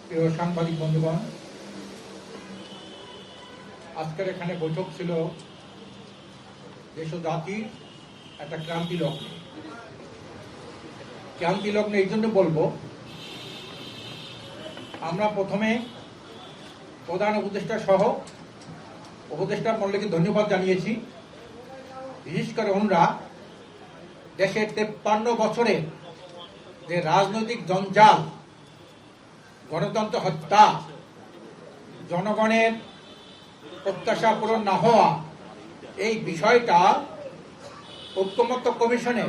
প্রিয় সাংবাদিক বন্ধুগণ, আজকের এখানে বৈঠক ছিল দেশ ও জাতির একটা ক্রান্তি লগ্নে। ক্রান্তি লগ্নে এই জন্য বলবো, আমরা প্রথমে প্রধান উপদেষ্টা সহ উপদেষ্টা মণ্ডলীকে ধন্যবাদ জানিয়েছি। বিশেষ করে ওনারা দেশের 53 বছরে যে রাজনৈতিক জঞ্জাল, গণতন্ত্র হত্যা, জনগণের প্রত্যাশা পূরণ না হওয়া, এই বিষয়টা ঐকমত্য কমিশনে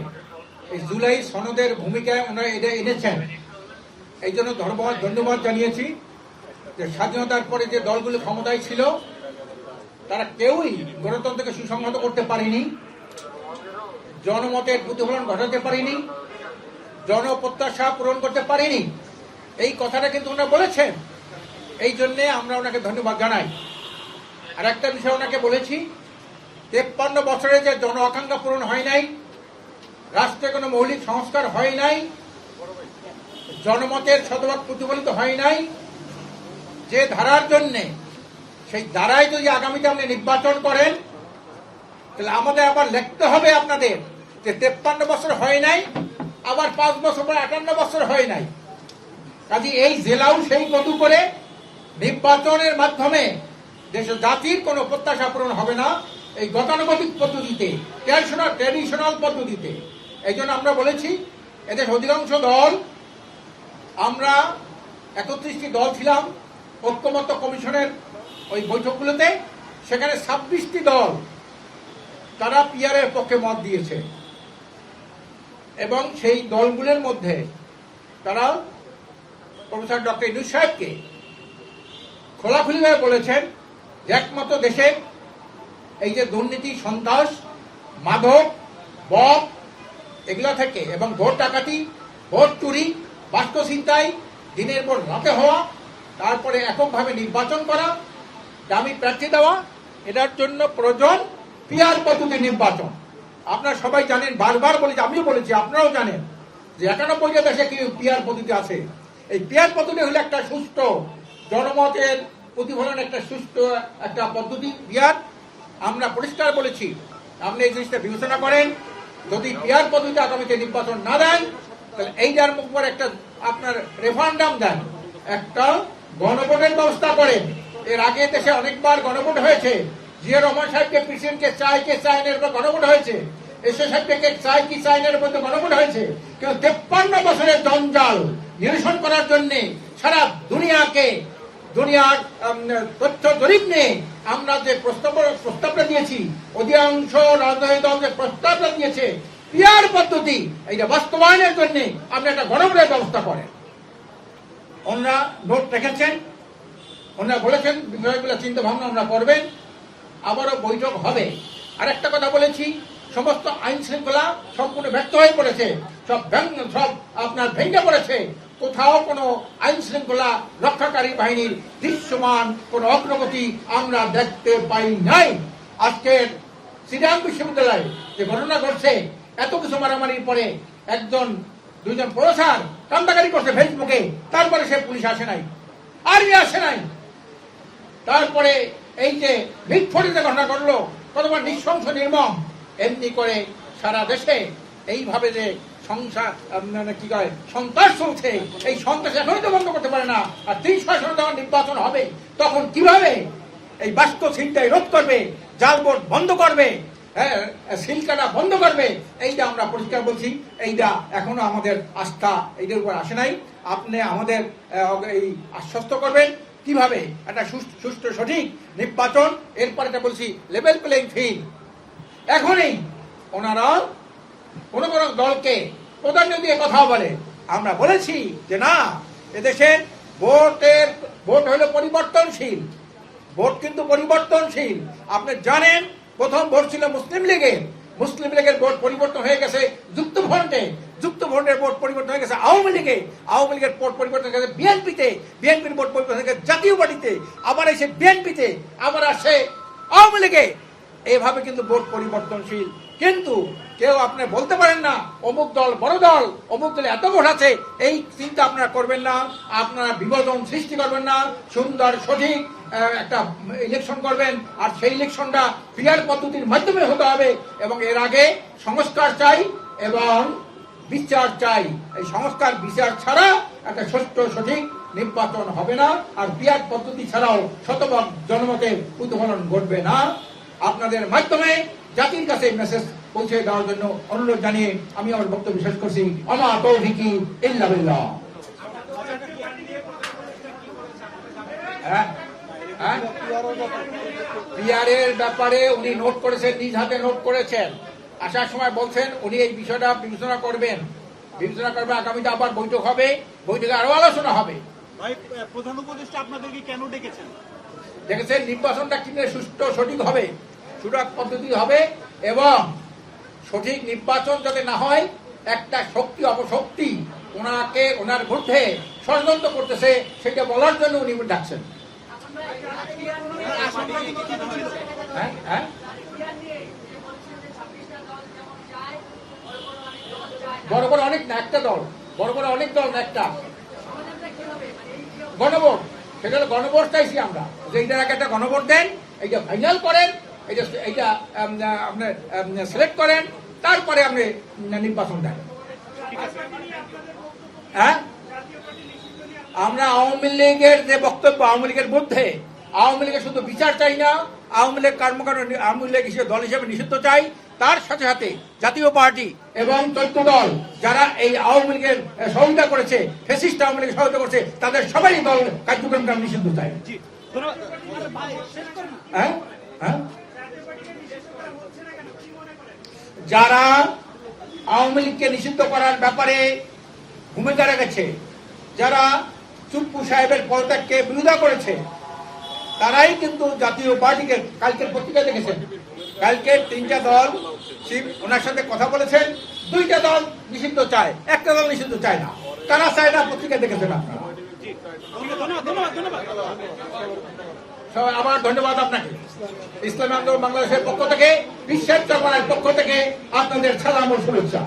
এই জুলাই সনদের ভূমিকায় ওনারা এটা এনেছেন। এই জন্য ধন্যবাদ জানিয়েছি যে স্বাধীনতার পরে যে দলগুলো ক্ষমতায় ছিল তারা কেউই গণতন্ত্রকে সুসংহত করতে পারেনি, জনমতের প্রতিফলন ঘটাতে পারেনি, জনপ্রত্যাশা পূরণ করতে পারেনি। এই কথাটা কিন্তু ওনারা বলেছেন। এই জন্যে আমরা ওনাকে ধন্যবাদ জানাই। আর একটা বিষয় ওনাকে বলেছি, 53 বছরে যে জন আকাঙ্ক্ষা পূরণ হয় নাই, রাষ্ট্রে কোনো মৌলিক সংস্কার হয় নাই, জনমতের শতভাগ প্রতিফলিত হয় নাই, যে ধারার জন্যে সেই ধারায় যদি আগামীতে আপনি নির্বাচন করেন, তাহলে আমাদের আবার লিখতে হবে আপনাদের যে 53 বছর হয় নাই, আবার 5 বছর পরে 58 বছর হয় নাই। কাজে এই জেলাও সেই মতো করে নির্বাচনের মাধ্যমে দেশ জাতির কোনো প্রত্যাশা পূরণ হবে না, এই গতানুগতিক পদ্ধতিতে, ট্র্যাডিশনাল পদ্ধতিতে। এই জন্য আমরা বলেছি, এদের অধিকাংশ দল, আমরা 31টি দল ছিলাম ঐকমত্য কমিশনের ওই বৈঠকগুলোতে, সেখানে 26টি দল তারা পিআরের পক্ষে মত দিয়েছে এবং সেই দলগুলোর মধ্যে তারা প্রফেসর ডক্টর ইউনূস সাহেবকে খোলাখুলিভাবে বলেছেন যে একমাত্র দেশে এই যে দুর্নীতি, সন্ত্রাস, মাদক, বব এগুলো থেকে এবং ভোট ডাকাতি, ভোট চুরি, বাক্য ছিনতাই, দিনের পর রাতে হওয়া, তারপরে এককভাবে নির্বাচন করা, দামি প্রার্থী দেওয়া, এটার জন্য প্রয়োজন পিআর পদ্ধতি নির্বাচন। আপনারা সবাই জানেন, বারবার বলেছি, আমিও বলেছি, আপনারাও জানেন যে 91টা দেশে কি পিআর পদ্ধতি আছে। এই পিআর পদ্ধতি হলো একটা সুষ্ঠু জনমতের প্রতিফলন, একটা সুষ্ঠু একটা পদ্ধতি পিআর। আমরা পরিষ্কার বলেছি, আপনি এই জিনিসটা বিবেচনা করেন, যদি পিআর পদ্ধতিতে আগামীতে নির্বাচন না দেন, তাহলে এইটার উপর একটা আপনার রেফারেন্ডাম দেন, একটা গণভোটের ব্যবস্থা করেন। এর আগে দেশে অনেকবার গণভোট হয়েছে। জিয়া রহমান সাহেবকে প্রেসিডেন্টকে চাই কে চাই এর উপর গণভোট হয়েছে, এরশাদ সাহেবকে চাই কি চাই এর উপর গণভোট হয়েছে। কিন্তু 53 বছরের জঞ্জাল নিরসন করার জন্য সারা দুনিয়ার তথ্য জরিপ নিয়ে আমরা যে প্রস্তাবটা দিয়েছি, অধিকাংশ রাজনৈতিক দল যে প্রস্তাবটা দিয়েছে পিআর পদ্ধতি, এইটা বাস্তবায়নের জন্য আপনি একটা গণভোটের ব্যবস্থা করেন। ওনারা নোট রেখেছেন, ওনারা বলেছেন বিষয়গুলো চিন্তা ভাবনা আমরা করবেন, আবারও বৈঠক হবে। আর একটা কথা বলেছি, সমস্ত আইন শৃঙ্খলা সম্পূর্ণ ব্যর্থ হয়ে পড়েছে, সব আপনার ভেঙে পড়েছে। কোথাও কোনো আইন শৃঙ্খলা রক্ষাকারী বাহিনীর দৃশ্যমান কোন অগ্রগতি আমরা দেখতে পাই নাই। আজকের শ্রীরাম বিশ্ববিদ্যালয়ে যে ঘটনা ঘটছে, এত কিছু মারামারির পরে দুইজন প্রফেসর কান্দাকারি করছে ফেসবুকে, তারপরে সে পুলিশ আসে নাই, আর্মি আসে নাই। তারপরে এই যে ভিটফোর্ডে যে ঘটনা ঘটলো, কতবার নৃশংস নির্মম, এমনি করে সারা দেশে এইভাবে যে সন্ত্রাস চলছে, এই সন্ত্রাস এখনই তো বন্ধ করতে পারে না। আর 30 বছর যখন নির্বাচন হবে, তখন কিভাবে এই বাস্তব ছিনতাই রোধ করবে, জাল ভোট বন্ধ করবে, সিলকাটা বন্ধ করবে, এইটা আমরা পরিষ্কার বলছি। এইটা এখনো আমাদের আস্থা এইটার উপর আসে নাই। আপনি আমাদের এই আশ্বস্ত করবেন কিভাবে একটা সুষ্ঠু সঠিক নির্বাচন, এরপর এটা বলছি লেভেল প্লেইং ফিল্ড। এখনই ওনারা কোন দলকে প্রাধান্য দিয়ে কথা বলে। আমরা বলেছি যে না, এদেশের ভোট হলো পরিবর্তনশীল, ভোট কিন্তু পরিবর্তনশীল। আপনি জানেন, প্রথম ভোট ছিল মুসলিম লীগের ভোট পরিবর্তন হয়ে গেছে যুক্ত ভোটের ভোট পরিবর্তন হয়ে গেছে আওয়ামী লীগের ভোট পরিবর্তন হয়ে গেছে বিএনপির ভোট পরিবর্তন হয়ে গেছে জাতীয় পার্টিতে, আবার এসে বিএনপিতে, আবার আসে আওয়ামী লীগে। এইভাবে কিন্তু ভোট পরিবর্তনশীল। কিন্তু কেউ আপনি বলতে পারেন না অমুক দল বড় দল, অমুক দলে এত ভোট আছে, এই চিন্তা আপনারা করবেন না। আপনারা বিভাজন সৃষ্টি করবেন না, সুন্দর সঠিক একটা ইলেকশন করবেন। আর সেই ইলেকশনটা ফেয়ার পদ্ধতির মাধ্যমে হতে হবে এবং এর আগে সংস্কার চাই এবং বিচার চাই। এই সংস্কার বিচার ছাড়া একটা সুষ্ঠু সঠিক নির্বাচন হবে না, আর পিয়ার পদ্ধতি ছাড়াও শতভাগ জনমতে প্রতিফলন ঘটবে না। আপনাদের মাধ্যমে জাতির কাছে মেসেজ পৌঁছে দেওয়ার জন্য অনুরোধ জানিয়ে আমি আমার বক্তব্য শেষ করছি। আমা তৌফিকি ইল্লা বিল্লাহ। পিয়ারের ব্যাপারে উনি নোট করেছেন, নিজ হাতে নোট করেছেন। আসার সময় বলছেন উনি এই বিষয়টা বিবেচনা করবেন, আগামীতে আবার বৈঠক হবে, বৈঠকে আরো আলোচনা হবে। ভাই, প্রধান উপদেষ্টা আপনাদেরকে কেন ডেকেছেন? দেখেছেন নির্বাচনটা কিভাবে সুষ্ঠু সঠিক হবে, সুরাক পদ্ধতি হবে এবং সঠিক নির্বাচন যাতে না হয়, একটা শক্তি অপশক্তি ওনাকে ওনার বিরুদ্ধে ষড়যন্ত্র করতেছে, সেটা বলার জন্য উনি ডাকছেন। হ্যাঁ, বড় বড় অনেক না একটা দল, বড় বড় অনেক দল না একটা গণভোট। সেটা হলো গণভোট চাইছি আমরা, যে এইটার আগে একটা গণভোট দেন, এইটা ফাইনাল করেন, এইটা আপনার সিলেক্ট করেন, তারপরে আপনি নির্বাচন দেন। হ্যাঁ, আমরা আওয়ামী লীগের যে বক্তব্য, আওয়ামী লীগের মধ্যে আওয়ামী লীগের শুধু বিচার চাই না, আওয়ামী লীগ কর্মকাণ্ড আওয়ামী লীগ হিসেবে দল হিসেবে নিষিদ্ধ চাই, তার সাথে সাথে জাতীয় পার্টি এবং চৈত্র দল যারা এই আওয়ামী লীগের সহযোগিতা করেছে, ফ্যাসিস্ট আওয়ামী লীগের সহযোগিতা করেছে, তাদের সবাই দল কার্যক্রমটা নিষিদ্ধ চাই। হ্যাঁ, যারা আওয়ামী লীগকে নিষিদ্ধ করার ব্যাপারে ভূমিকা রেখেছে, যারা চুপ্পু সাহেবের পদত্যাগকে বিরোধিতা করেছে, তারাই কিন্তু জাতীয় পার্টিকে কালকের পত্রিকা দেখেছেন। কালকে 3টা দল ওনার সাথে কথা বলেছেন, 2টা দল নিষিদ্ধ চায়, একটা দল নিষিদ্ধ চায় না। তারা চায় না, পত্রিকা দেখেছেন আপনারা। আবার ধন্যবাদ আপনাকে। ইসলামী আন্দোলন বাংলাদেশের পক্ষ থেকে, বিশ্বের চরমানের পক্ষ থেকে আপনাদের সালাম ও শুভেচ্ছা।